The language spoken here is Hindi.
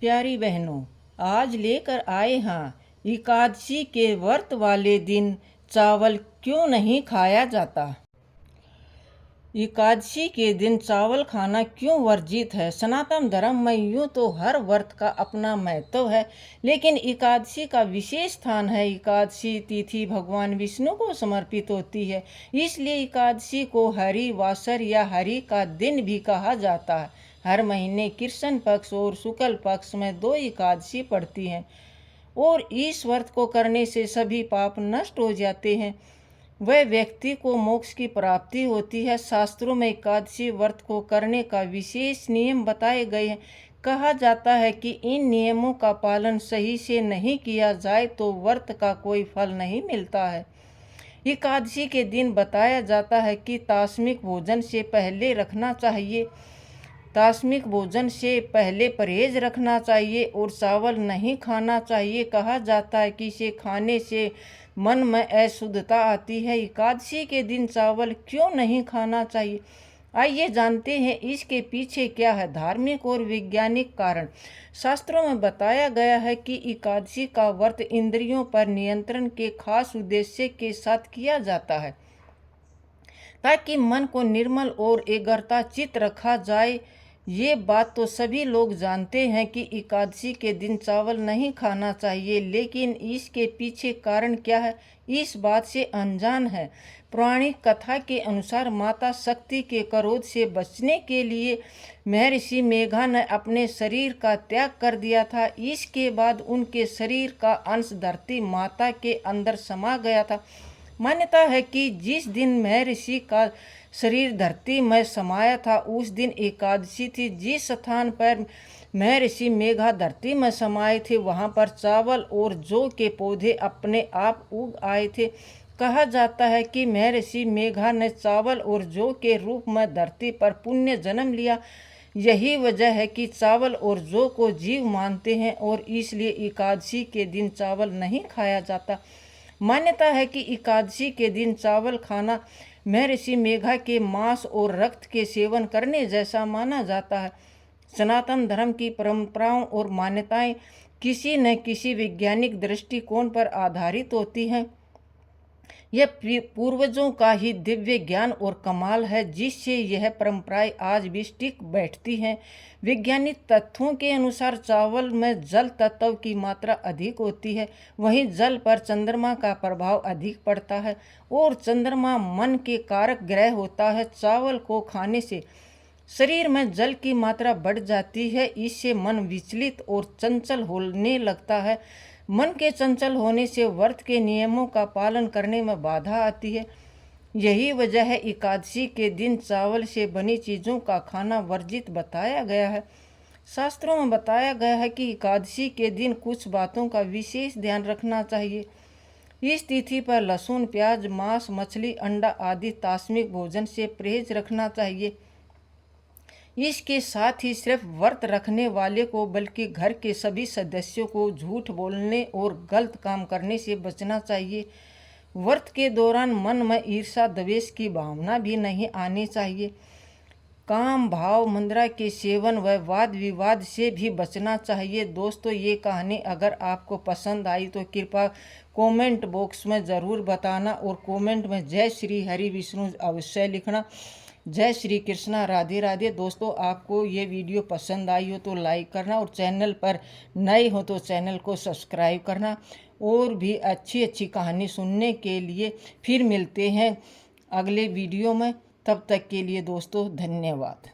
प्यारी बहनों, आज लेकर आए हैं एकादशी के व्रत वाले दिन चावल क्यों नहीं खाया जाता। एकादशी के दिन चावल खाना क्यों वर्जित है। सनातन धर्म में यूँ तो हर व्रत का अपना महत्व है, लेकिन एकादशी का विशेष स्थान है। एकादशी तिथि भगवान विष्णु को समर्पित होती है, इसलिए एकादशी को हरि वासर या हरि का दिन भी कहा जाता है। हर महीने कृष्ण पक्ष और शुक्ल पक्ष में 2 एकादशी पड़ती हैं और इस व्रत को करने से सभी पाप नष्ट हो जाते हैं। वह व्यक्ति को मोक्ष की प्राप्ति होती है। शास्त्रों में एकादशी व्रत को करने का विशेष नियम बताए गए हैं। कहा जाता है कि इन नियमों का पालन सही से नहीं किया जाए तो व्रत का कोई फल नहीं मिलता है। एकादशी के दिन बताया जाता है कि तामसिक भोजन से पहले रखना चाहिए, तामसिक भोजन से पहले परहेज रखना चाहिए और चावल नहीं खाना चाहिए। कहा जाता है कि इसे खाने से मन में अशुद्धता आती है। एकादशी के दिन चावल क्यों नहीं खाना चाहिए, आइए जानते हैं इसके पीछे क्या है धार्मिक और वैज्ञानिक कारण। शास्त्रों में बताया गया है कि एकादशी का व्रत इंद्रियों पर नियंत्रण के खास उद्देश्य के साथ किया जाता है, ताकि मन को निर्मल और एकाग्रता चित्त रखा जाए। ये बात तो सभी लोग जानते हैं कि एकादशी के दिन चावल नहीं खाना चाहिए, लेकिन इसके पीछे कारण क्या है, इस बात से अनजान है। पौराणिक कथा के अनुसार माता शक्ति के क्रोध से बचने के लिए महर्षि मेघा ने अपने शरीर का त्याग कर दिया था। इसके बाद उनके शरीर का अंश धरती माता के अंदर समा गया था। मान्यता है कि जिस दिन महर्षि का शरीर धरती में समाया था उस दिन एकादशी थी। जिस स्थान पर महर्षि मेघा धरती में समाये थे वहां पर चावल और जौ के पौधे अपने आप उग आए थे। कहा जाता है कि महर्षि मेघा ने चावल और जौ के रूप में धरती पर पुण्य जन्म लिया। यही वजह है कि चावल और जौ को जीव मानते हैं और इसलिए एकादशी के दिन चावल नहीं खाया जाता। मान्यता है कि एकादशी के दिन चावल खाना महर्षि मेघा के मांस और रक्त के सेवन करने जैसा माना जाता है। सनातन धर्म की परंपराओं और मान्यताएं किसी न किसी वैज्ञानिक दृष्टिकोण पर आधारित होती हैं। यह पूर्वजों का ही दिव्य ज्ञान और कमाल है जिससे यह परंपराएं आज भी टिक बैठती हैं। वैज्ञानिक तथ्यों के अनुसार चावल में जल तत्व की मात्रा अधिक होती है, वहीं जल पर चंद्रमा का प्रभाव अधिक पड़ता है और चंद्रमा मन के कारक ग्रह होता है। चावल को खाने से शरीर में जल की मात्रा बढ़ जाती है, इससे मन विचलित और चंचल होने लगता है। मन के चंचल होने से व्रत के नियमों का पालन करने में बाधा आती है। यही वजह है एकादशी के दिन चावल से बनी चीज़ों का खाना वर्जित बताया गया है। शास्त्रों में बताया गया है कि एकादशी के दिन कुछ बातों का विशेष ध्यान रखना चाहिए। इस तिथि पर लहसुन, प्याज, मांस, मछली, अंडा आदि तामसिक भोजन से परहेज रखना चाहिए। इसके साथ ही सिर्फ व्रत रखने वाले को बल्कि घर के सभी सदस्यों को झूठ बोलने और गलत काम करने से बचना चाहिए। व्रत के दौरान मन में ईर्ष्या द्वेष की भावना भी नहीं आनी चाहिए। काम भाव मुद्रा के सेवन व वाद विवाद से भी बचना चाहिए। दोस्तों, ये कहानी अगर आपको पसंद आई तो कृपया कमेंट बॉक्स में ज़रूर बताना और कमेंट में जय श्री हरि विष्णु अवश्य लिखना। जय श्री कृष्णा, राधे राधे। दोस्तों, आपको ये वीडियो पसंद आई हो तो लाइक करना और चैनल पर नए हो तो चैनल को सब्सक्राइब करना। और भी अच्छी अच्छी कहानी सुनने के लिए फिर मिलते हैं अगले वीडियो में। तब तक के लिए दोस्तों धन्यवाद।